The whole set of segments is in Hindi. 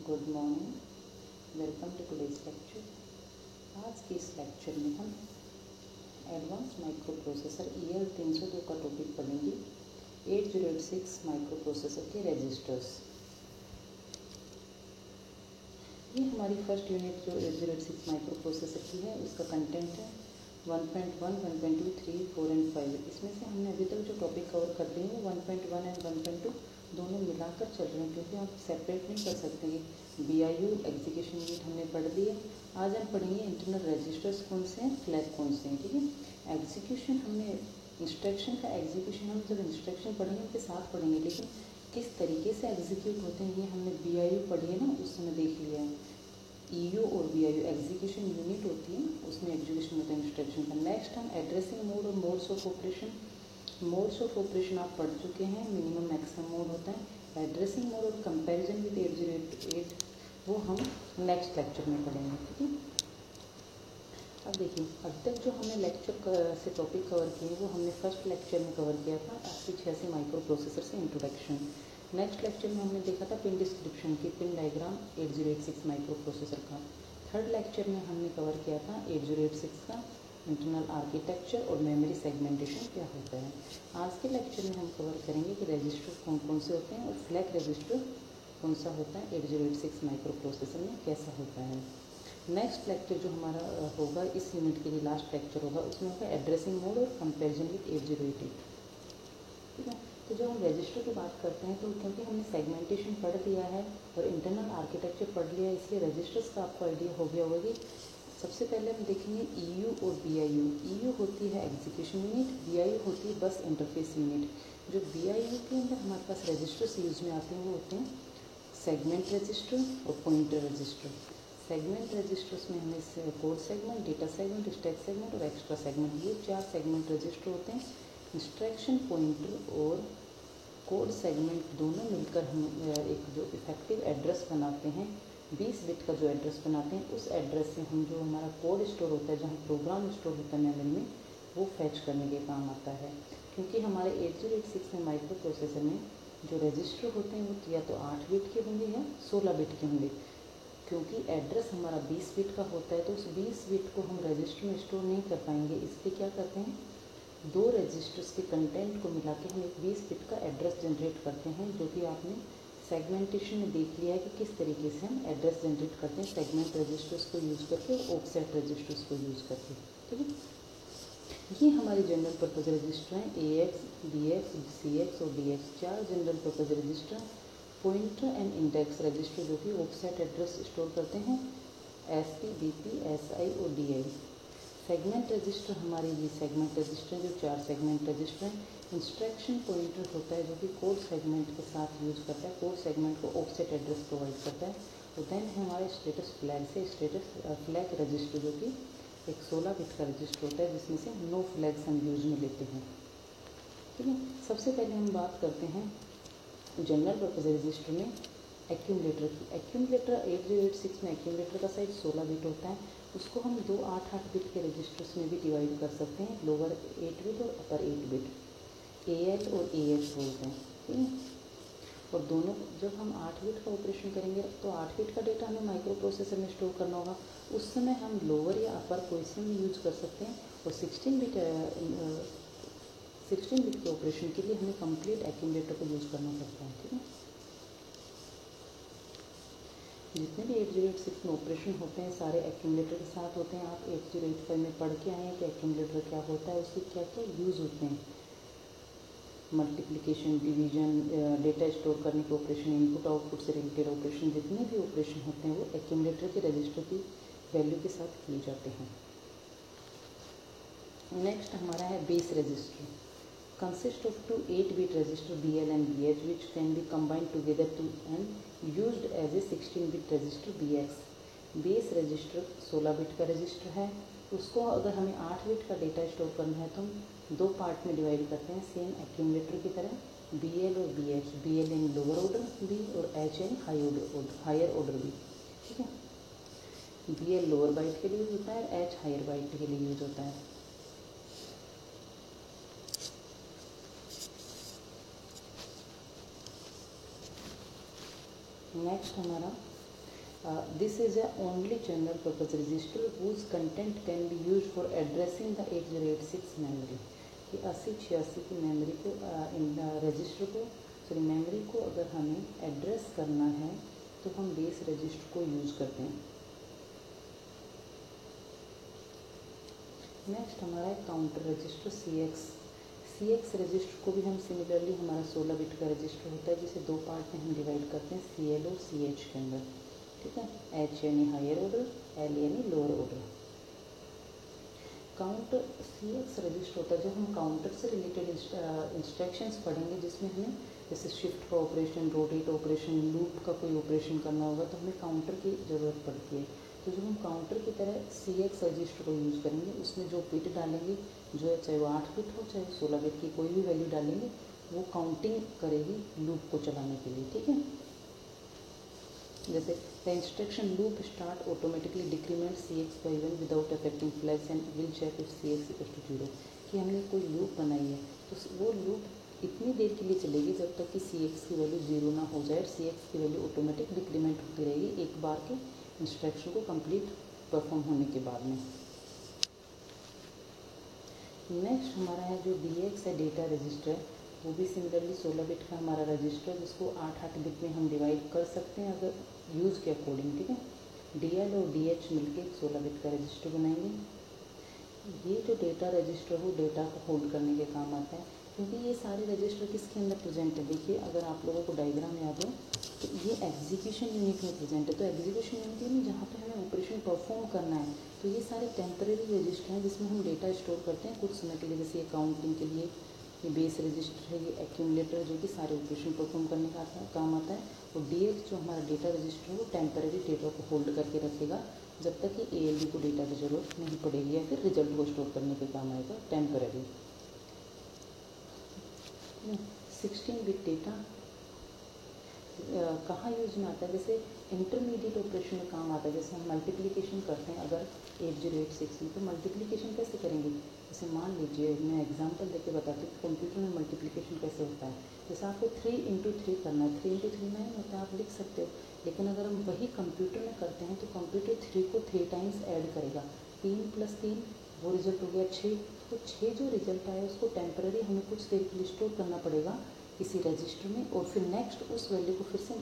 Good morning, welcome to today's lecture. आज के इस लेक्चर में हम एडवांस माइक्रो प्रोसेसर EL 302 का टॉपिक पढ़ेंगे। 8086 माइक्रो प्रोसेसर के रजिस्टर्स। ये हमारी फर्स्ट यूनिट जो 8086 माइक्रो प्रोसेसर की है, उसका कंटेंट है 1.1, 1.2, 3, 4 एंड 5। इसमें से हमने अभी तक जो टॉपिक कवर कर लिए हैं 1.1 एंड 1.2 दोनों मिलाकर चल रहे हैं, क्योंकि आप सेपरेट नहीं कर सकते। BIU एग्जीक्यूशन यूनिट हमने पढ़ लिया। आज हम पढ़ेंगे इंटरनल रजिस्टर्स कौन से हैं, फ्लैग कौन से हैं। ठीक है, एग्जीक्यूशन हमने इंस्ट्रक्शन का एग्जीक्यूशन हम जब इंस्ट्रक्शन पढ़ेंगे उनके साथ पढ़ेंगे, लेकिन किस तरीके से एग्जीक्यूट होते हैं ये हमने BIU पढ़ी है ना, उस समय देख लिया है। EU और BIU एग्जीक्यूशन यूनिट होती है, उसमें एग्जीक्यूशन होता है इंस्ट्रक्शन का। नेक्स्ट हम एड्रेसिंग मोड और modes of operation. Modes of operation आप पढ़ चुके हैं, मिनिमम मैक्सिमम मोड होता है। एड्रेसिंग मोड और कंपैरिजन विद 8088 वो हम नेक्स्ट लेक्चर में पढ़ेंगे। ठीक है, अब देखिए, अब तक जो हमने लेक्चर से टॉपिक कवर किए वो हमने फर्स्ट लेक्चर में कवर किया था 8086 माइक्रो प्रोसेसर से इंट्रोडक्शन। नेक्स्ट लेक्चर में हमने देखा था पिन डिस्क्रिप्शन की, पिन डायग्राम 8086 माइक्रो प्रोसेसर का। थर्ड लेक्चर में हमने कवर किया था 8086 का इंटरनल आर्किटेक्चर और मेमोरी सेगमेंटेशन क्या होता है। आज के लेक्चर में हम कवर करेंगे कि रजिस्टर कौन कौन से होते हैं और फ्लैग रजिस्टर कौन सा होता है 8086 माइक्रो प्रोसेसर में कैसा होता है। नेक्स्ट लेक्चर जो हमारा होगा इस यूनिट के लिए लास्ट लेक्चर होगा, उसमें होगा एड्रेसिंग मोड और कंपैरिजन विद 8088। ठीक है, तो जब हम रजिस्टर की बात करते हैं तो क्योंकि हमने सेगमेंटेशन पढ़ लिया है और इंटरनल आर्किटेक्चर पढ़ लिया है, इसलिए रजिस्टर्स का आपको आइडिया हो गया होगा। सबसे पहले हम देखेंगे EU और BIU। EU होती है एग्जीक्यूशन यूनिट, BIU होती है बस इंटरफेस यूनिट। जो BIU के अंदर हमारे पास रजिस्टर्स यूज में आते हैं वो होते हैं सेगमेंट रजिस्टर और पॉइंटर रजिस्टर। सेगमेंट रजिस्टर्स में हमें code segment, data segment, stack segment और एक्स्ट्रा सेगमेंट, ये 4 सेगमेंट रजिस्टर होते हैं। इंस्ट्रक्शन पॉइंटर और कोड सेगमेंट दोनों मिलकर हम एक जो इफेक्टिव एड्रेस बनाते हैं, 20 बिट का जो एड्रेस बनाते हैं, उस एड्रेस से हम जो हमारा कोड स्टोर होता है, जहाँ प्रोग्राम स्टोर होता है मेमोरी में, वो फैच करने के काम आता है। क्योंकि हमारे 8086 में माइक्रो प्रोसेसर में जो रजिस्टर होते हैं वो या तो 8 बिट के होंगे या 16 बिट के होंगे। क्योंकि एड्रेस हमारा 20 बिट का होता है तो उस 20 बिट को हम रजिस्टर में स्टोर नहीं कर पाएंगे, इसलिए क्या करते हैं, 2 रजिस्टर्स के कंटेंट को मिला के हम एक 20 बिट का एड्रेस जनरेट करते हैं, जो कि आपने सेगमेंटेशन में देख लिया है कि किस तरीके से हम एड्रेस जनरेट करते हैं सेगमेंट रजिस्टर्स को यूज़ करके और ऑफसेट रजिस्टर्स को यूज़ करके। ठीक है, ये हमारे जनरल पर्पज़ रजिस्टर हैं, AX, BX, CX और DX, 4 general purpose register. Pointer and index register जो कि ऑफसेट एड्रेस स्टोर करते हैं, SP, BP, SI और DI। सेगमेंट रजिस्टर हमारे ये सेगमेंट रजिस्टर जो 4 सेगमेंट रजिस्टर हैं। इंस्ट्रक्शन पॉइंटर होता है जो कि कोड सेगमेंट के साथ यूज़ करता है, कोड सेगमेंट को ऑफसेट एड्रेस प्रोवाइड करता है। तो देन हमारे स्टेटस फ्लैग से स्टेटस फ्लैग रजिस्टर जो कि एक 16 बिट का रजिस्टर होता है, जिसमें से नो फ्लैग्स हम यूज में लेते हैं। ठीक है, सबसे पहले हम बात करते हैं जनरल पर्पज रजिस्टर में एक्यूमुलेटर की। एक्यूमुलेटर 8086 में एक्यूमुलेटर का साइज 16 बिट होता है। उसको हम 2 8-8 बिट के रजिस्टर्स में भी डिवाइड कर सकते हैं, लोअर 8 बिट और अपर 8 बिट, AL और AH बोलते हैं। ठीक है, और दोनों जब हम 8 बिट का ऑपरेशन करेंगे तो 8 बिट का डेटा हमें माइक्रो प्रोसेसर में स्टोर करना होगा। उस समय हम लोअर या अपर पोजिशन में यूज कर सकते हैं, और 16 बिट के ऑपरेशन के लिए हमें कंप्लीट एक्यूमुलेटर को यूज़ करना पड़ता है। ठीक है, जितने भी 8086 में ऑपरेशन होते हैं सारे एक्यूमुलेटर के साथ होते हैं। आप 8085 में पढ़ के आए हैं कि एक्यूमुलेटर क्या होता है, उसके क्या क्या यूज़ होते हैं। मल्टीप्लिकेशन, डिवीजन, डेटा स्टोर करने के ऑपरेशन, इनपुट आउटपुट से रिलेटेड ऑपरेशन, जितने भी ऑपरेशन होते हैं वो एक्यूमुलेटर के रजिस्टर की वैल्यू के साथ किए जाते हैं। नेक्स्ट हमारा है base register. Consist of 2 8-bit register BL and BH which can be combined together to and used as a 16-bit register BX। Base register 16 bit का रजिस्टर है, उसको अगर हमें 8 बिट का डेटा स्टोर करना है तो हम 2 पार्ट में डिवाइड करते हैं, सेम एक्यूमुलेटर की तरह, BL और BH। BL यानी लोअर ऑर्डर B और H यानी हायर ऑर्डर B। ठीक है, BL लोअर बाइट के लिए यूज होता है, H हायर बाइट के लिए यूज होता है। नेक्स्ट हमारा this is a only general purpose register whose content can be use for addressing the 8086 memory. कि 8086 की मेमोरी को इन रजिस्टर को मेमोरी को अगर हमें एड्रेस करना है तो हम बेस रजिस्टर को यूज़ करते हैं। नेक्स्ट हमारा है काउंटर रजिस्टर CX रजिस्टर को भी हम सिमिलरली हमारा 16 बिट का रजिस्टर होता है जिसे दो पार्ट में हम डिवाइड करते हैं, CL और CH के अंदर। ठीक है, H यानी हायर ऑर्डर, L यानी lower order. Counter CX register होता है जो हम काउंटर से रिलेटेड इंस्ट्रक्शंस पढ़ेंगे, जिसमें हमें जैसे शिफ्ट का ऑपरेशन, रोटेट ऑपरेशन, लूप का कोई ऑपरेशन करना होगा तो हमें काउंटर की ज़रूरत पड़ती है। तो जो हम काउंटर की तरह CX रजिस्टर को यूज़ करेंगे, उसमें जो बिट डालेंगे, जो चाहे वो 8 बिट हो चाहे 16 बिट की कोई भी वैल्यू डालेंगे, वो काउंटिंग करेगी लूप को चलाने के लिए। ठीक है, जैसे the instruction loop start automatically decrement CX by 1 without affecting flags and will check if CX equal to 0। कि हमने कोई लूप बनाई है तो वो लूप इतनी देर के लिए चलेगी जब तक कि CX की वैल्यू 0 ना हो जाए। CX की वैल्यू ऑटोमेटिक डिक्रीमेंट होती रहेगी एक बार के इंस्ट्रक्शन को कंप्लीट परफॉर्म होने के बाद में। नेक्स्ट हमारा है जो DX है डेटा रजिस्टर है, वो भी सिमिलरली 16 बिट का हमारा रजिस्टर है जिसको 8 बिट में हम डिवाइड कर सकते हैं अगर यूज़ के अकॉर्डिंग। ठीक है, DL और DH मिलके 16 बिट का रजिस्टर बनाएंगे। ये जो डेटा रजिस्टर हो डेटा को होल्ड करने के काम आता है, क्योंकि ये सारे रजिस्टर किसके अंदर प्रेजेंट है। देखिए अगर आप लोगों को डायग्राम याद हो तो ये एग्जीक्यूशन यूनिट में प्रेजेंट है। तो एग्जीक्यूशन यूनिट में जहाँ पे हमें ऑपरेशन परफॉर्म करना है तो ये सारे टेम्परेरी रजिस्टर हैं जिसमें हम डेटा स्टोर करते हैं कुछ समय के लिए। जैसे ये काउंटिंग के लिए ये बेस रजिस्टर है, ये एक्यूमुलेटर जो कि सारे ऑपरेशन परफॉर्म करने का काम आता है। और DX जो हमारा डेटा रजिस्टर है वो टेम्परेरी डेटा को होल्ड करके रखेगा जब तक कि ALU को डेटा की ज़रूरत नहीं पड़ेगी या फिर रिजल्ट को स्टोर करने के काम आएगा टेम्परेरी। 16 बिट डेटा कहाँ यूज में आता है, जैसे इंटरमीडिएट ऑपरेशन में काम आता है। जैसे हम मल्टीप्लिकेशन करते हैं अगर 8086 में, तो मल्टीप्लिकेशन कैसे करेंगे। जैसे मान लीजिए मैं एग्जांपल देके बताती हूँ कंप्यूटर में मल्टीप्लिकेशन कैसे होता है। जैसे आपको 3 इंटू 3 करना है, 3 इंटू 3 9 होता है, आप लिख सकते हो। लेकिन अगर हम वही कंप्यूटर में करते हैं तो कंप्यूटर 3 को 3 टाइम्स ऐड करेगा। 3 + 3 वो रिजल्ट हो गया 6। तो 6 जो रिजल्ट आया उसको टेम्पररी हमें कुछ देर के लिए स्टोर करना पड़ेगा किसी रजिस्टर में, और फिर नेक्स्ट उस वैल्यू को फिर से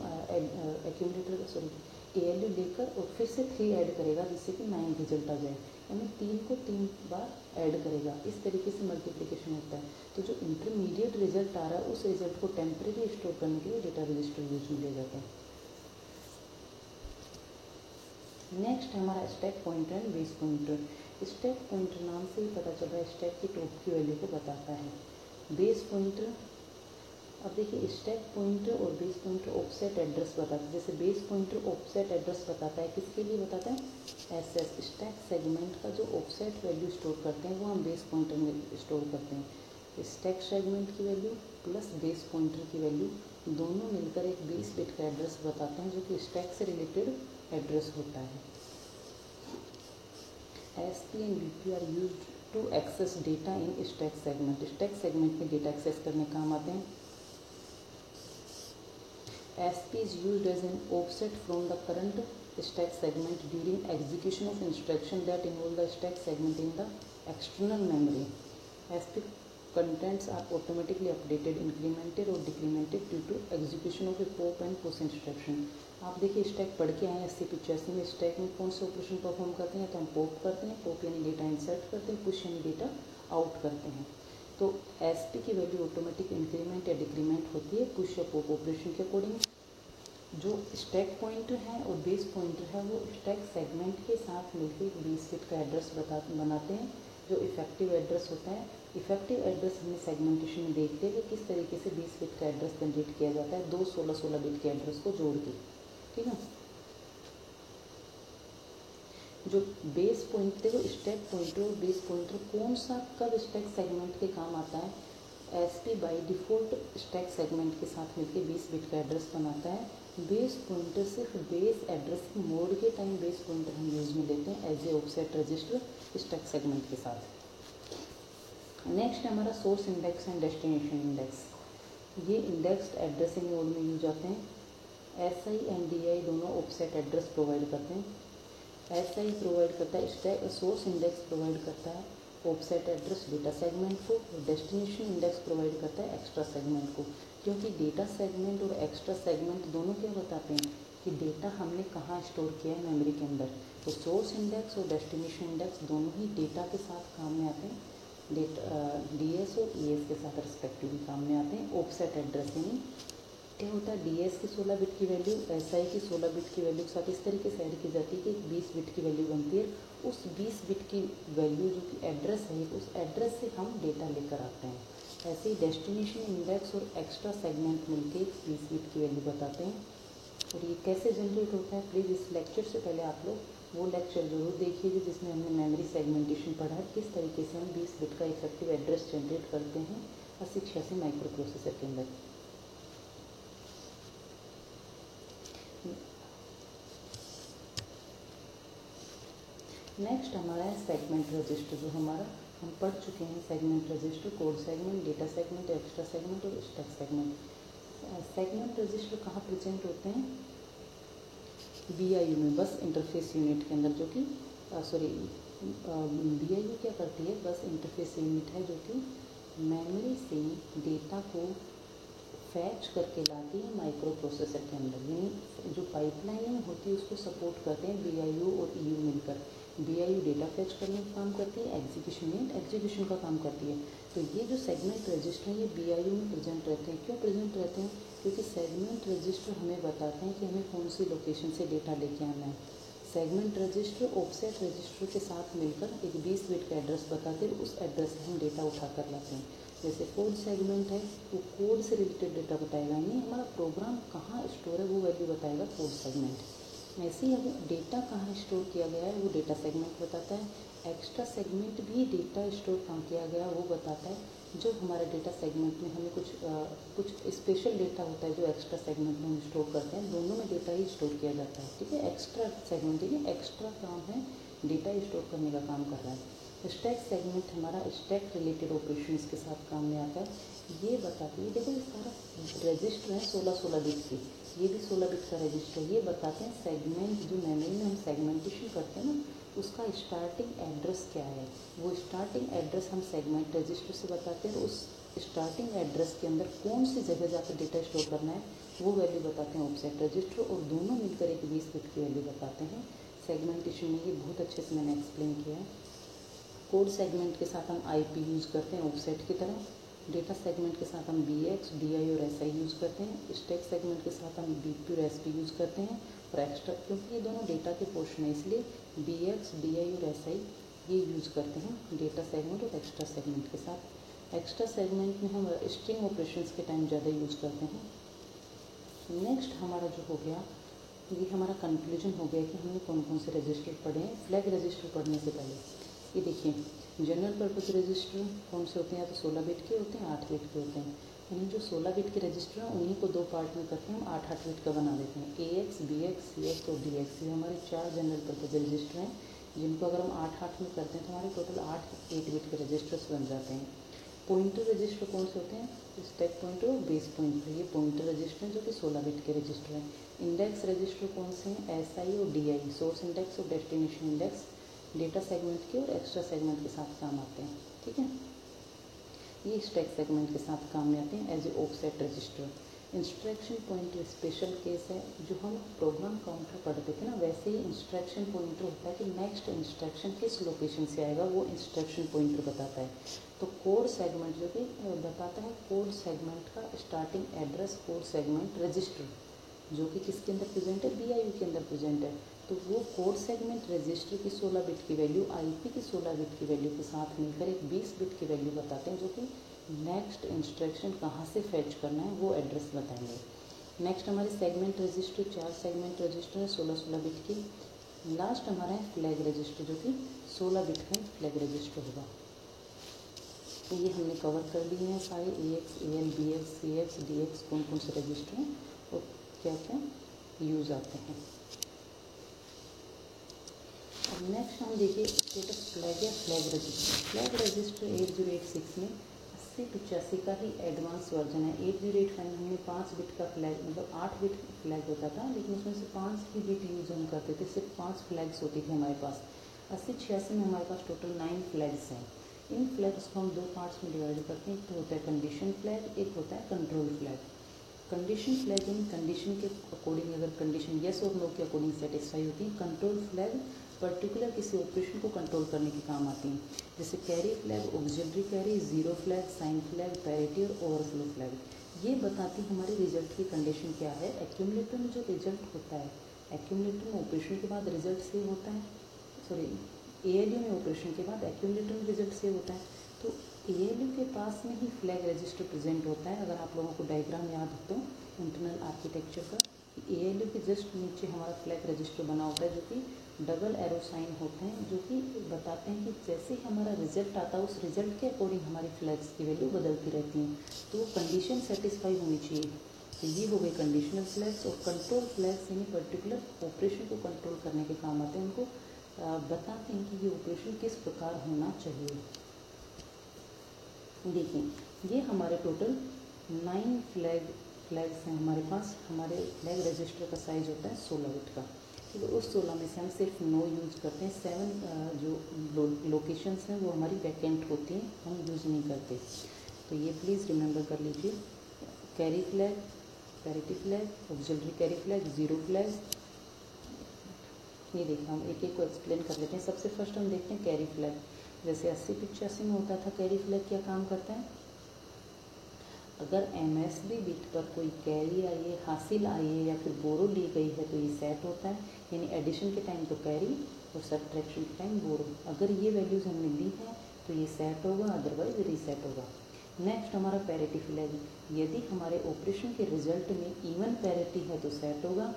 एक्यूमुलेटर ALU लेकर और फिर से 3 ऐड करेगा जिससे कि 9 रिजल्ट आ जाए। यानी 3 को 3 बार ऐड करेगा। इस तरीके से मल्टीप्लिकेशन होता है। तो जो इंटरमीडिएट रिजल्ट आ रहा है उस रिजल्ट को टेम्परेरी स्टोर करने के लिए डेटा रजिस्टर यूज में लिया जाता है। नेक्स्ट हमारा stack pointer and base pointer. Stack pointer नाम से ही पता चल रहा है स्टैक की टॉप की वैल्यू को बताता है। बेस पॉइंटर, अब देखिए स्टैक पॉइंटर और बेस पॉइंटर ऑफसेट एड्रेस बताता है। जैसे बेस पॉइंटर ऑफसेट एड्रेस बताता है, किसके लिए बताता है, SS स्टैक सेगमेंट का जो ऑफसेट वैल्यू स्टोर करते हैं वो हम बेस पॉइंटर में स्टोर करते हैं। स्टैक सेगमेंट की वैल्यू प्लस बेस पॉइंटर की वैल्यू दोनों मिलकर एक 20 बिट का एड्रेस बताते हैं जो कि स्टैक से रिलेटेड एड्रेस होता है। SP and BP are used to access data in stack segment. Stack segment में डेटा एक्सेस करने काम आते हैं। SP is used as an offset from the current stack segment during execution of instruction that involve the stack segment in the external memory. SP contents are automatically updated, incremented or decremented due to execution of a pop and push instruction. आप देखिए स्टैक पढ़ के आए 8085 में। स्टैक में कौन से ऑपरेशन परफॉर्म करते हैं, तो हम पॉप करते हैं, पॉप यानी डेटा इंसर्ट करते हैं, पुश यानी डेटा आउट करते हैं। तो SP की वैल्यू ऑटोमेटिक इंक्रीमेंट या डिक्रीमेंट होती है पुश या पॉप ऑपरेशन के अकॉर्डिंग। जो स्टैक पॉइंटर है और बेस पॉइंटर है वो स्टैक सेगमेंट के साथ मिलकर एक 20 बिट का एड्रेस बनाते हैं जो इफेक्टिव एड्रेस होता है। इफेक्टिव एड्रेस हमने सेगमेंटेशन में देखते हैं कि किस तरीके से 20 बिट का एड्रेस जनरेट किया जाता है, दो 16 बिट के एड्रेस को जोड़ के। ठीक है, जो बेस पॉइंटर, देखो स्टैक पॉइंटर और बेस पॉइंटर कौन सा कब स्टैक सेगमेंट के काम आता है। SP by default stack segment के साथ मिलकर 20 बिट का एड्रेस बनाता है। बेस पॉइंटर सिर्फ बेस एड्रेसिंग मोड के टाइम बेस पॉइंटर हम यूज में लेते हैं as a offset register stack segment के साथ। नेक्स्ट हमारा source index and destination index. ये इंडेक्स एड्रेसिंग मोड में यूज आते हैं। SI एंड DI दोनों ऑफसेट एड्रेस प्रोवाइड करते हैं। SI प्रोवाइड करता है स्टैक सोर्स इंडेक्स प्रोवाइड करता है ऑफसेट एड्रेस डेटा सेगमेंट को, और डेस्टिनेशन इंडेक्स प्रोवाइड करता है एक्स्ट्रा सेगमेंट को। क्योंकि डेटा सेगमेंट और एक्स्ट्रा सेगमेंट दोनों क्या बताते हैं कि डेटा हमने कहाँ स्टोर किया है मेमोरी के अंदर। तो सोर्स इंडेक्स और डेस्टिनेशन इंडेक्स दोनों ही डेटा के साथ काम में आते हैं, डेटा DS और ES के साथ रिस्पेक्टिवली काम में आते हैं। ऑफसेट एड्रेस यानी क्या होता है, DS की 16 बिट की वैल्यू SI की 16 बिट की वैल्यू के साथ इस तरीके से ऐड की जाती है कि 20 बिट की वैल्यू बनती है। उस 20 बिट की वैल्यू जो कि एड्रेस है, उस एड्रेस से हम डेटा लेकर आते हैं। ऐसे ही डेस्टिनेशन इंडेक्स और एक्स्ट्रा सेगमेंट मिलके 20 बिट की वैल्यू बताते हैं। और ये कैसे जनरेट होता है, प्लीज़ इस लेक्चर से पहले आप लोग वो लेक्चर जरूर देखिए जिसमें हमने मेमोरी सेगमेंटेशन पढ़ा है, किस तरीके से हम 20 बिट का इफेक्टिव एड्रेस जनरेट करते हैं 8086 माइक्रो प्रोसेसर के अंदर। नेक्स्ट हमारा है सेगमेंट रजिस्टर, जो हमारा हम पढ़ चुके हैं। Segment register, code segment, data segment, extra segment और स्टैक सेगमेंट। सेगमेंट रजिस्टर कहाँ प्रेजेंट होते हैं, BIU में, बस इंटरफेस यूनिट के अंदर, जो कि BIU क्या करती है, बस इंटरफेस यूनिट है जो कि मेमोरी से डेटा को फैच करके लाती है माइक्रो प्रोसेसर के अंदर। यानी जो पाइपलाइनिंग होती है उसको सपोर्ट करते हैं BIU और EU मिलकर। BIU डेटा फैच करने का काम करती है, एग्जीक्यूशन यूनिट एग्जीक्यूशन का काम करती है। तो ये जो सेगमेंट रजिस्टर है ये BIU में प्रेजेंट रहते हैं। क्यों प्रेजेंट रहते हैं, क्योंकि सेगमेंट रजिस्टर हमें बताते हैं कि हमें कौन सी लोकेशन से डेटा लेके आना है। सेगमेंट रजिस्टर ऑफसेट रजिस्टर के साथ मिलकर एक 20 बिट का एड्रेस बताते हैं, उस एड्रेस से हम डेटा उठा कर लाते हैं। जैसे कोड सेगमेंट है वो कोड से रिलेटेड डेटा बताएगा, यानी हमारा प्रोग्राम कहाँ स्टोर है वो वैल्यू बताएगा कोड सेगमेंट। ऐसे ही अगर डेटा कहाँ स्टोर किया गया है वो डेटा सेगमेंट बताता है। एक्स्ट्रा सेगमेंट भी डेटा स्टोर कहाँ किया गया वो बताता है। जो हमारे डेटा सेगमेंट में हमें कुछ स्पेशल डेटा होता है जो एक्स्ट्रा सेगमेंट में हम स्टोर करते हैं, दोनों में डेटा ही स्टोर किया जाता है। ठीक है, एक्स्ट्रा सेगमेंट यानी एक्स्ट्रा काम है, डेटा स्टोर करने का काम कर रहा है। स्टैक सेगमेंट हमारा स्टैक रिलेटेड ऑपरेशंस के साथ काम में आता है। ये बताती है, देखो ये सारा रजिस्टर है 16 बिट की, ये भी 16 बिट का रजिस्टर। ये बताते हैं सेगमेंट, जो मेमोरी में हम सेगमेंटेशन करते हैं ना, उसका स्टार्टिंग एड्रेस क्या है। वो स्टार्टिंग एड्रेस हम सेगमेंट रजिस्टर से बताते हैं, और उस स्टार्टिंग एड्रेस के अंदर कौन सी जगह जाकर डेटा स्टोर करना है वो वैल्यू बताते हैं ऑफसेट रजिस्टर, और दोनों मिलकर एक 20 बिट की वैल्यू बताते हैं। सेगमेंटेशन में ये बहुत अच्छे से मैंने एक्सप्लेन किया है। कोड सेगमेंट के साथ हम IP यूज़ करते हैं ऑफसेट की तरह। डेटा सेगमेंट के साथ हम BX, DI और SI यूज़ करते हैं। स्टैक सेगमेंट के साथ हम BP और SP यूज़ करते हैं। और एक्स्ट्रा, क्योंकि ये दोनों डेटा के पोर्शन है इसलिए BX, DI और SI ये यूज़ करते हैं डेटा सेगमेंट और एक्स्ट्रा सेगमेंट के साथ। एक्स्ट्रा सेगमेंट में हम स्ट्रिंग ऑपरेशंस के टाइम ज़्यादा यूज़ करते हैं। नेक्स्ट हमारा जो हो गया, ये हमारा कंक्लूजन हो गया कि हमने कौन कौन से रजिस्टर पढ़े हैं। फ्लैग रजिस्टर पढ़ने से पहले ये देखिए, जनरल पर्पस रजिस्टर कौन से होते हैं, या तो 16 बिट के होते हैं, 8 बिट के होते हैं। यानी जो 16 बिट के रजिस्टर हैं उन्हीं को 2 पार्ट में करके हम 8 बिट का बना देते हैं। AX, BX, CX और DX, ये हमारे 4 जनरल पर्पस रजिस्टर हैं, जिनको अगर हम 8 में करते हैं तो हमारे टोटल 8 बिट के रजिस्टर्स बन जाते हैं। पॉइंटर रजिस्टर कौन से होते हैं, स्टैक पॉइंटर और बेस पॉइंटर, ये पॉइंटर रजिस्टर हैं जो कि 16 बिट के रजिस्टर हैं। इंडेक्स रजिस्टर कौन से हैं, SI और DI, सोर्स इंडेक्स और डेस्टिनेशन इंडेक्स, डेटा सेगमेंट के और एक्स्ट्रा सेगमेंट के साथ काम आते हैं। ठीक है, ये स्टैक सेगमेंट के साथ काम में आते हैं as a offset register. Instruction pointer special case है, जो हम प्रोग्राम काउंटर पढ़ते थे ना, वैसे ही इंस्ट्रक्शन पॉइंटर होता है कि नेक्स्ट इंस्ट्रक्शन किस लोकेशन से आएगा, वो इंस्ट्रक्शन पॉइंटर बताता है। तो कोड सेगमेंट जो कि बताता है कोड सेगमेंट का starting address, code segment register, जो कि किसके अंदर प्रेजेंट है, BIU के अंदर प्रेजेंट है। तो वो कोड सेगमेंट रजिस्टर की 16 बिट की वैल्यू IP की 16 बिट की वैल्यू के साथ मिलकर एक 20 बिट की वैल्यू बताते हैं, जो कि नेक्स्ट इंस्ट्रक्शन कहाँ से फैच करना है वो एड्रेस बताएंगे। नेक्स्ट हमारे सेगमेंट रजिस्टर, 4 सेगमेंट रजिस्टर है 16 बिट की। लास्ट हमारा है फ्लैग रजिस्टर, जो कि 16 बिट का फ्लैग रजिस्टर होगा। ये हमने कवर कर लिए हैं सारे AX, AL, BX, CX, DX कौन कौन से रजिस्टर हैं और क्या क्या यूज़ आते हैं। अब नेक्स्ट हम देखिए स्टेटस फ्लैग या फ्लैग रजिस्टर। फ्लैग रजिस्टर 8086 में 8085 का ही एडवांस वर्जन है। 8085 में हमने 5 बिट का फ्लैग, मतलब 8 बिट फ्लैग होता था, लेकिन उसमें से 5 ही बिट यूज हम करते थे, सिर्फ 5 फ्लैग्स होती थी हमारे पास। 8086 में हमारे पास टोटल 9 फ्लैग्स हैं। इन फ्लैग्स को हम 2 पार्ट्स में डिवाइड करते हैं, एक तो होता है कंडीशन फ्लैग, एक होता है कंट्रोल फ्लैग। कंडीशन फ्लैग यानी कंडीशन के अकॉर्डिंग, अगर कंडीशन येस और नो के अकॉर्डिंग सेटिस्फाई होती है। कंट्रोल फ्लैग पर्टिकुलर किसी ऑपरेशन को कंट्रोल करने के काम आती हैं, जैसे carry flag, auxiliary carry, zero flag, sign flag, parity और ओवरफ्लो फ्लैग। ये बताती हमारे रिजल्ट की कंडीशन क्या है। एक्यूमुलेटर में जो रिजल्ट होता है, एक्यूमुलेटर में ऑपरेशन के बाद रिजल्ट सेव होता है, सॉरी एएलयू में ऑपरेशन के बाद एक्यूमुलेटर में रिजल्ट सेव होता है। तो एएलयू के पास में ही फ्लैग रजिस्टर प्रेजेंट होता है। अगर आप लोगों को डायग्राम याद हो तो इंटरनल आर्किटेक्चर का, एएलयू के जस्ट नीचे हमारा फ्लैग रजिस्टर बना होता है, जो कि डबल एरो साइन होते हैं, जो कि बताते हैं कि जैसे ही हमारा रिजल्ट आता है उस रिजल्ट के अकॉर्डिंग हमारी फ्लैग्स की वैल्यू बदलती रहती हैं। तो वो कंडीशन सेटिस्फाई होनी चाहिए। तो ये हो गए कंडीशनल फ्लैग्स। और कंट्रोल फ्लैग्स यानी पर्टिकुलर ऑपरेशन को कंट्रोल करने के काम आते हैं, उनको बताते हैं कि ये ऑपरेशन किस प्रकार होना चाहिए। देखिए, ये हमारे टोटल 9 फ्लैग्स हैं हमारे पास। हमारे फ्लैग रजिस्टर का साइज होता है 16 बिट का। ठीक है, उस 16 में से हम सिर्फ 9 यूज करते हैं। 7 जो लोकेशंस हैं वो हमारी वैकेंट होती हैं, हम यूज़ नहीं करते। तो ये प्लीज़ रिमेंबर कर लीजिए। Carry flag, parity flag, auxiliary carry flag, zero flag. ये देखिए, हम एक एक को एक्सप्लेन कर लेते हैं। सबसे फर्स्ट हम देखते हैं कैरी फ्लैग। जैसे 8085 में होता था, कैरी फ्लैग क्या काम करता है। अगर एमएसबी बिट पर कोई कैरी आई है, हासिल आई है या फिर बोरो ली गई है तो ये सेट होता है, यानी एडिशन के टाइम तो कैरी और सब्ट्रैक्शन के टाइम बोरो। अगर ये वैल्यूज़ हमने ली है तो ये सेट होगा, अदरवाइज रीसेट होगा। नेक्स्ट हमारा पैरिटी फ्लैग। यदि हमारे ऑपरेशन के रिजल्ट में इवन पैरिटी है तो सेट होगा,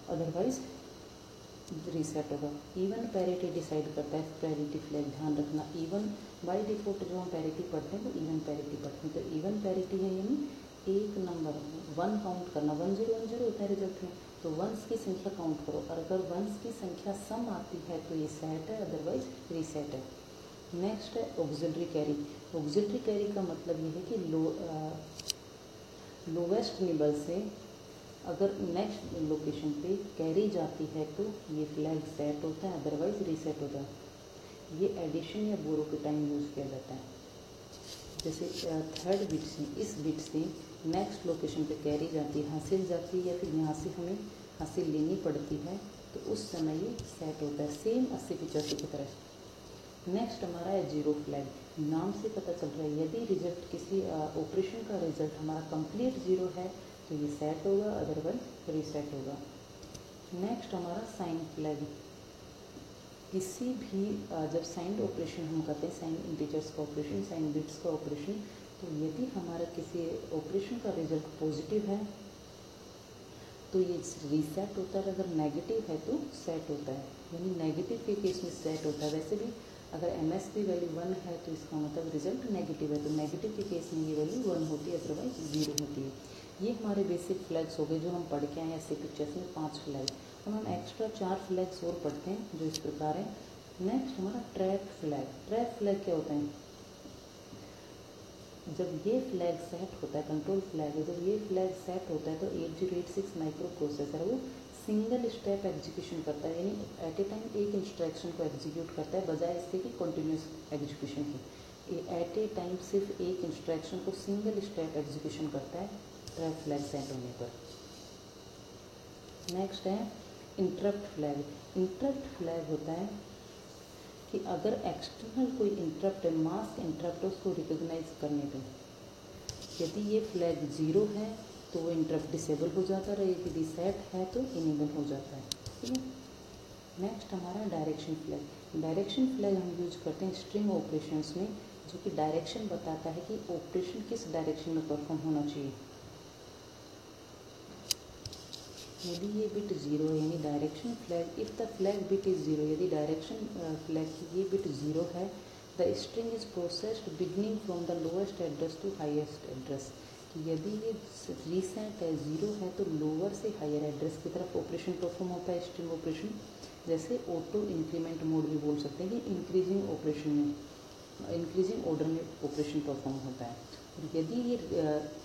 अदरवाइज रीसेट होगा। इवन पैरिटी डिसाइड करता है पैरिटी फ्लैग, ध्यान रखना। इवन बाय डिफॉल्ट जो हम पैरिटी पढ़ते हैं तो इवन पैरिटी पढ़ते हैं। तो इवन पैरिटी है यानी एक नंबर 1 काउंट करना, 1010 होता है रिजल्ट में, तो वंस की संख्या काउंट करो, और अगर वंस की संख्या सम आती है तो ये सेट है, अदरवाइज रीसेट है। नेक्स्ट है ऑक्सिलरी कैरी। ऑक्सिलरी कैरी का मतलब ये है कि लोवेस्ट निबल से अगर नेक्स्ट लोकेशन पे कैरी जाती है तो ये फ्लैग सेट होता है, अदरवाइज रीसेट होता है। ये एडिशन या बोरो के टाइम यूज़ किया जाता है। जैसे थर्ड बिट से, इस बिट से नेक्स्ट लोकेशन पे कैरी जाती है, हासिल जाती है, या फिर यहाँ से हमें हासिल लेनी पड़ती है, तो उस समय ये सेट होता है, सेम 8085 की तरह। नेक्स्ट हमारा है जीरो फ्लैग। नाम से पता चल रहा है, यदि रिजल्ट किसी ऑपरेशन का रिजल्ट हमारा कंप्लीट जीरो है तो ये सेट होगा, अदरवाइज रीसेट होगा। नेक्स्ट हमारा साइन फ्लैग। किसी भी जब साइन ऑपरेशन हम करते हैं, साइन इंटीजर्स का ऑपरेशन, साइन बिट्स का ऑपरेशन, तो यदि हमारा किसी ऑपरेशन का रिजल्ट पॉजिटिव है तो ये रीसेट होता है, अगर नेगेटिव है तो सेट होता है, यानी नेगेटिव के केस में सेट होता है। वैसे भी अगर एमएसपी वैल्यू 1 है तो इसका मतलब रिजल्ट नेगेटिव है, तो नेगेटिव के केस में ये वैल्यू 1 होती है, अदरवाइज 0 होती है। ये हमारे बेसिक फ्लैग्स हो गए जो हम पढ़ के आए हैं 8085 में 5 फ्लैग। अब हम एक्स्ट्रा 4 फ्लैग्स और पढ़ते हैं जो इस प्रकार है। नेक्स्ट हमारा ट्रैप फ्लैग। ट्रैप फ्लैग क्या होता है। जब ये फ्लैग सेट होता है, कंट्रोल फ्लैग है, जब ये फ्लैग सेट होता है तो 8086 माइक्रो प्रोसेसर है वो सिंगल स्टेप एग्जीक्यूशन करता है, यानी एट ए टाइम एक इंस्ट्रक्शन को एग्जीक्यूट करता है, बजाय इसके कि कंटिन्यूस एग्जीक्यूशन की। एट ए टाइम सिर्फ एक इंस्ट्रक्शन को सिंगल स्टेप एग्जीक्यूशन करता है ट्रैप फ्लैग सेट होने पर। नेक्स्ट है इंटरप्ट फ्लैग। इंटरप्ट फ्लैग होता है कि अगर एक्सटर्नल कोई इंटरप्ट है, मास्क इंटरप्ट, उसको रिकॉग्नाइज करने पे यदि ये फ्लैग 0 है तो वो इंटरप्ट डिसेबल हो जाता है, यदि सेट है तो इनेबल हो जाता है। ठीक है। नेक्स्ट हमारा डायरेक्शन फ्लैग। डायरेक्शन फ्लैग हम यूज करते हैं स्ट्रिंग ऑपरेशंस में, जो कि डायरेक्शन बताता है कि ऑपरेशन किस डायरेक्शन में परफॉर्म होना चाहिए। यदि ये बिट 0 है, यानी direction flag, if the flag bit is 0, यदि डायरेक्शन फ्लैग की ये बिट 0 है, the string is processed beginning from the lowest address to highest address. यदि ये रीसेट है 0 है तो लोअर से हायर एड्रेस की तरफ ऑपरेशन परफॉर्म होता है, स्ट्रिंग ऑपरेशन। जैसे ऑटो इंक्रीमेंट मोड भी बोल सकते हैं कि इंक्रीजिंग ऑपरेशन में, इंक्रीजिंग ऑर्डर में ऑपरेशन परफॉर्म होता है। और यदि ये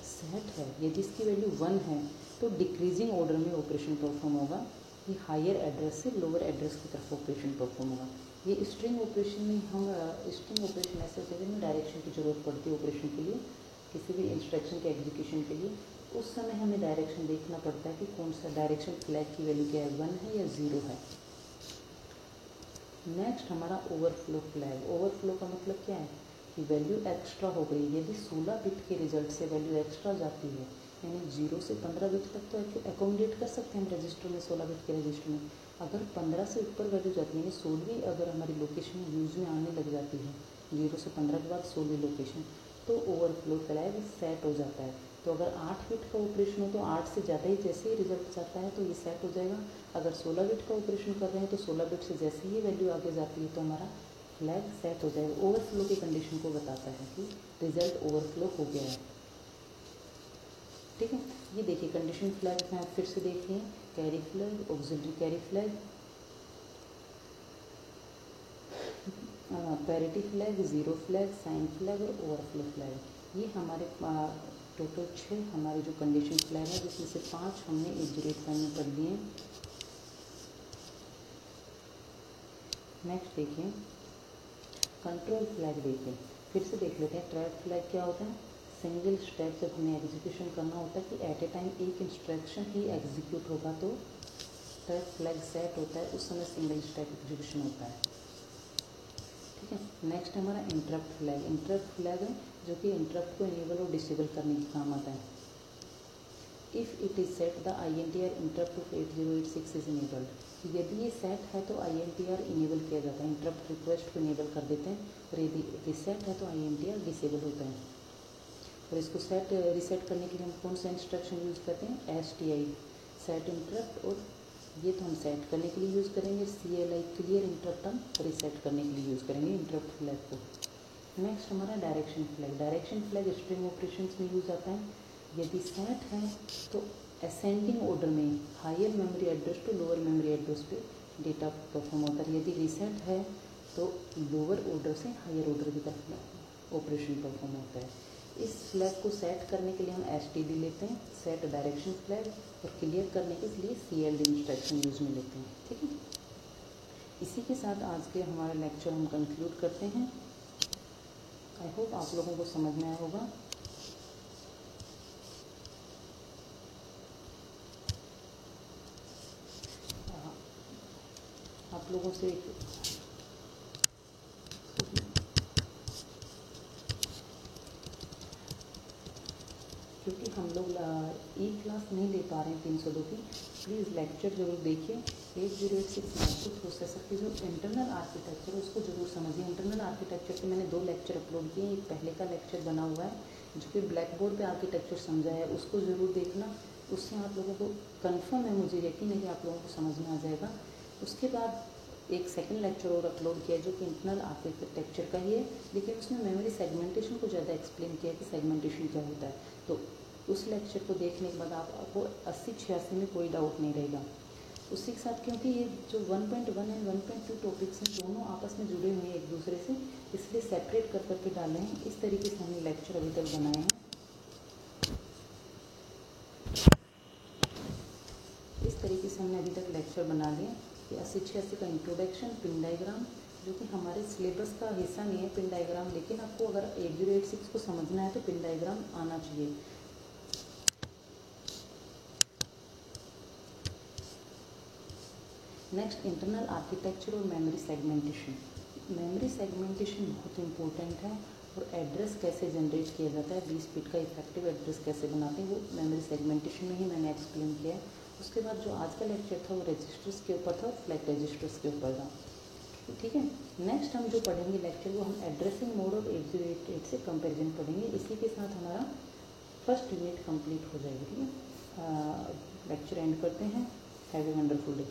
सेट है, यदि इसकी वैल्यू 1 है तो डिक्रीजिंग ऑर्डर में ऑपरेशन परफॉर्म होगा। ये हायर एड्रेस से लोअर एड्रेस की तरफ ऑपरेशन परफॉर्म होगा। ये स्ट्रिंग ऑपरेशन में हम स्ट्रिंग ऑपरेशन ऐसे होते हैं जिनमें डायरेक्शन की ज़रूरत पड़ती है ऑपरेशन के लिए, किसी भी इंस्ट्रक्शन के एग्जीक्यूशन के लिए। उस समय हमें डायरेक्शन देखना पड़ता है कि कौन सा डायरेक्शन फ्लैग की वैल्यू क्या है, 1 है या 0 है। नेक्स्ट हमारा ओवरफ्लो फ्लैग। ओवरफ्लो का मतलब क्या है कि वैल्यू एक्स्ट्रा हो गई। यदि 16 बिट के रिजल्ट से वैल्यू एक्स्ट्रा जाती है, यानी 0 से 15 बिट तक तो एकोमोडेट कर सकते हैं हम रजिस्टर में, 16 बिट के रजिस्टर में। अगर 15 से ऊपर वैल्यू जाती है, यानी 16वीं अगर हमारी लोकेशन यूज में आने लग जाती है, 0 से 15 के बाद 16वीं लोकेशन, तो ओवरफ्लो फ्लैग सेट हो जाता है। तो अगर 8 बिट का ऑपरेशन हो तो 8 से ज़्यादा ही जैसे ही रिजल्ट जाता है तो ये सेट हो जाएगा। अगर 16 बिट का ऑपरेशन कर रहे हैं तो 16 बिट से जैसे ही वैल्यू आगे जाती है तो हमारा फ्लैग सेट हो जाएगा। ओवरफ्लो की कंडीशन को बताता है कि रिजल्ट ओवरफ्लो हो गया है। ठीक है, ये देखिए कंडीशन फ्लैग में आप फिर से देखिए, carry flag, auxiliary carry flag, parity flag, zero flag, sign flag और ओवरफ्लो फ्लैग। ये हमारे टोटल 6 हमारे जो कंडीशन फ्लैग है, जिसमें से 5 हमने 8085 में पढ़ लिए। नेक्स्ट देखिए कंट्रोल फ्लैग। देखिए फिर से देख लेते हैं। ट्रैप फ्लैग क्या होता है, सिंगल स्टेप जब हमें एग्जीक्यूशन करना होता है कि एट ए टाइम एक इंस्ट्रक्शन ही एग्जीक्यूट होगा तो ट्रैप फ्लैग सेट होता है, उस समय सिंगल स्टेप एग्जीक्यूशन होता है। ठीक है, नेक्स्ट हमारा इंटरप्ट फ्लैग। इंटरप्ट फ्लैग है जो कि इंटरप्ट को इनेबल और डिसेबल करने के काम आता है। If it is set the INTR interrupt of 8086 is enabled. यदि ये सेट है तो INTR इनेबल किया जाता है, इंटरप्ट रिक्वेस्ट को इनेबल कर देते हैं। और यदि रिसेट है तो INTR डिसेबल होता है। और इसको सेट रिसेट करने के लिए हम कौन सा इंस्ट्रक्शन यूज़ करते हैं, STI सेट इंटरप्ट। और ये तो हम सेट करने के लिए यूज़ करेंगे, CLI क्लियर इंटरप्ट हम रिसेट करने के लिए यूज़ करेंगे इंटरप्ट फ्लैग को। नेक्स्ट हमारा direction flag. Direction flag string operations में यूज़ आता है। यदि सेट है तो असेंडिंग ऑर्डर में higher memory address to lower memory address पे डेटा परफॉर्म होता है। यदि रिसेट है तो लोअर ऑर्डर से हायर ऑर्डर की तरफ ऑपरेशन परफॉर्म होता है। इस फ्लैग को सेट करने के लिए हम STD लेते हैं, सेट डायरेक्शन फ्लैग, और क्लियर करने के लिए CLD इंस्ट्रक्शन यूज में लेते हैं। ठीक है, इसी के साथ आज के हमारा लेक्चर हम कंक्लूड करते हैं। आई होप आप लोगों को समझ में आया होगा। आप लोगों से क्योंकि हम लोग क्लास नहीं ले पा रहे हैं 302 की, प्लीज़ लेक्चर जरूर देखिए। 8086 माइक्रो प्रोसेसर की जो इंटरनल आर्किटेक्चर है उसको जरूर समझिए। इंटरनल आर्किटेक्चर के मैंने 2 लेक्चर अपलोड किए। एक पहले का लेक्चर बना हुआ है जो कि ब्लैक बोर्ड पर आर्किटेक्चर समझा है, उसको ज़रूर देखना। उससे आप लोगों को कंफर्म है, मुझे यकीन है कि आप लोगों को समझ में आ जाएगा। उसके बाद एक सेकंड लेक्चर और अपलोड किया जो कि इंटरनल आर्किटेक्चर का ही है, लेकिन उसमें मेमोरी सेगमेंटेशन को ज़्यादा एक्सप्लेन किया कि सेगमेंटेशन क्या होता है। तो उस लेक्चर को देखने के बाद आपको 8086 में कोई डाउट नहीं रहेगा। उसी के साथ क्योंकि ये जो 1.1 एंड 1.2 टॉपिक्स हैं दोनों आपस में जुड़े हुए हैं एक दूसरे से, इसलिए सेपरेट कर करके डाले हैं। इस तरीके से हमने लेक्चर अभी तक बनाए हैं। इस तरीके से हमने अभी तक लेक्चर बना लिए कि 8086 का इंट्रोडक्शन, पिन डायग्राम, जो कि हमारे सिलेबस का हिस्सा नहीं है पिन डायग्राम, लेकिन आपको अगर 8086 को समझना है तो पिन डायग्राम आना चाहिए। नेक्स्ट इंटरनल आर्किटेक्चर और मेमोरी सेगमेंटेशन। मेमोरी सेगमेंटेशन बहुत इंपॉर्टेंट है, और एड्रेस कैसे जनरेट किया जाता है, 20 बिट का इफेक्टिव एड्रेस कैसे बनाते हैं, वो मेमोरी सेगमेंटेशन में ही मैंने एक्सप्लेन किया है। उसके बाद जो आज का लेक्चर था वो रजिस्टर्स के ऊपर था, फ्लैग रजिस्टर्स के ऊपर था। ठीक है, नेक्स्ट हम जो पढ़ेंगे लेक्चर वो हम एड्रेसिंग मोड ऑफ 8088 से कंपेरिजन पढ़ेंगे। इसी के साथ हमारा फर्स्ट यूनिट कंप्लीट हो जाएगी। ठीक है, लेक्चर एंड करते हैं। Have a wonderful day.